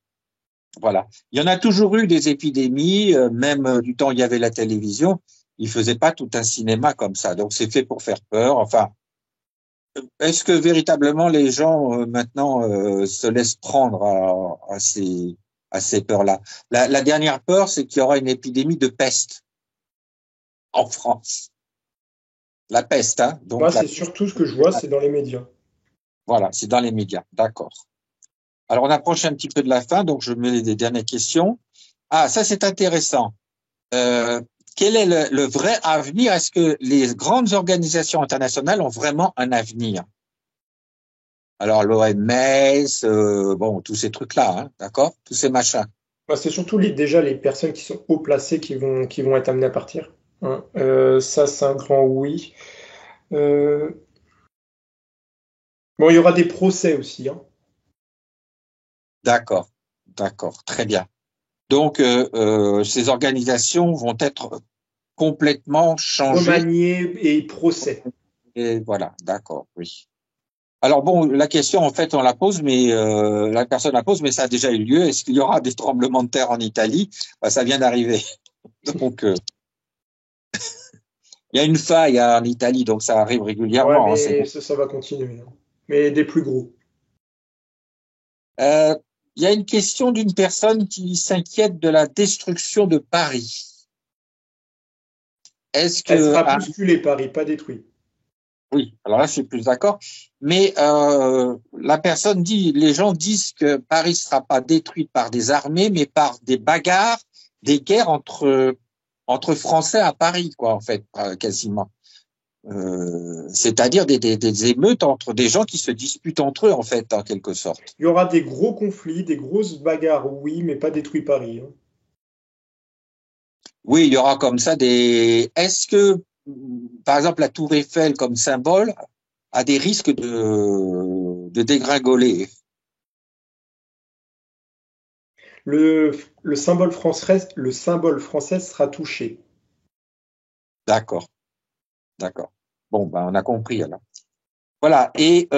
Voilà. Il y en a toujours eu des épidémies, même du temps où il y avait la télévision. Ils faisaient pas tout un cinéma comme ça. Donc, c'est fait pour faire peur. Enfin, est-ce que véritablement les gens maintenant se laissent prendre à ces peurs-là? La dernière peur, c'est qu'il y aura une épidémie de peste en France. La peste, hein. Moi, Donc, c'est surtout ce que je vois, c'est dans les médias. voilà, c'est dans les médias. D'accord. Alors, on approche un petit peu de la fin, donc je mets les dernières questions. Ah, ça, c'est intéressant. Quel est le vrai avenir? Est-ce que les grandes organisations internationales ont vraiment un avenir? Alors, l'OMS, bon, tous ces trucs-là, hein, d'accord? Tous ces machins. Moi, c'est surtout déjà les personnes qui sont haut placées qui vont être amenées à partir. Hein. Ça, c'est un grand oui. Euh, Bon, il y aura des procès aussi. Hein. D'accord, d'accord, très bien. Donc, ces organisations vont être complètement changées. Remaniés et procès. Et voilà, d'accord, oui. Alors bon, la question, en fait, on la pose, mais la personne la pose, mais ça a déjà eu lieu. Est-ce qu'il y aura des tremblements de terre en Italie? Ça vient d'arriver. Donc, il y a une faille en Italie, donc ça arrive Ouais, régulièrement. mais ça va continuer. Hein. Mais des plus gros. Euh, il y a une question d'une personne qui s'inquiète de la destruction de Paris. Est-ce Elle que sera bousculée, Paris, pas détruite. oui, alors là, je suis plus d'accord. Mais la personne dit, les gens disent que Paris ne sera pas détruite par des armées, mais par des bagarres, des guerres entre Français à Paris, quoi, en fait, quasiment. C'est-à-dire des émeutes entre des gens qui se disputent entre eux, en fait, en quelque sorte. Il y aura des gros conflits, des grosses bagarres, oui, mais pas détruit Paris. Hein. Oui, il y aura comme ça des. Est-ce que, par exemple, la Tour Eiffel comme symbole a des risques de dégringoler? Le symbole français sera touché. D'accord, d'accord. Bon, ben, on a compris alors. Voilà. Et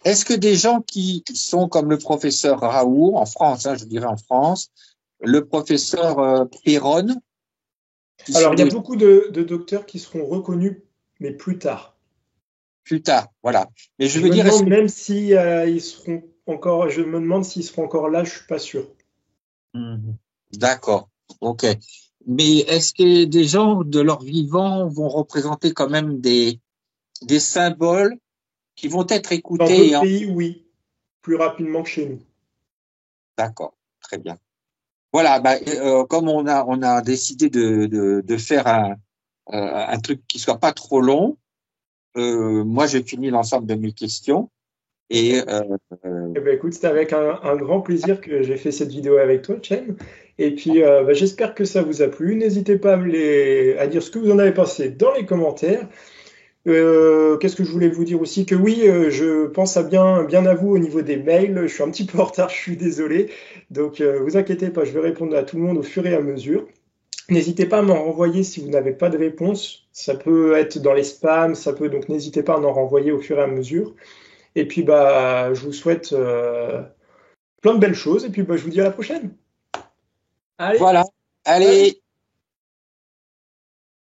est-ce que des gens qui sont comme le professeur Raoult en France, hein, je dirais en France, le professeur Perron, qui Alors, sont il y a des beaucoup de docteurs qui seront reconnus, mais plus tard. plus tard, voilà. Mais je Je veux me dire, est-ce demande que même si ils seront encore. Je me demande s'ils seront encore là. Je suis pas sûr. Mhm. D'accord, ok. Mais est-ce que des gens de leur vivant vont représenter quand même des symboles qui vont être Dans écoutés d'autres et pays, oui, plus rapidement que chez nous. d'accord, très bien. Voilà, bah, comme on a décidé de faire un truc qui soit pas trop long, moi j'ai fini l'ensemble de mes questions et Eh ben, écoute, c'était avec un grand plaisir que j'ai fait cette vidéo avec toi, Chen. Et puis, j'espère que ça vous a plu. N'hésitez pas à dire ce que vous en avez pensé dans les commentaires. Qu'est-ce que je voulais vous dire aussi? Que oui, je pense bien à vous au niveau des mails. Je suis un petit peu en retard, je suis désolé. Donc, vous inquiétez pas, je vais répondre à tout le monde au fur et à mesure. N'hésitez pas à m'en renvoyer si vous n'avez pas de réponse. Ça peut être dans les spams, donc n'hésitez pas à m'en renvoyer au fur et à mesure. Et puis bah, je vous souhaite plein de belles choses. Et puis bah, je vous dis à la prochaine. Allez. Voilà. Salut. Allez.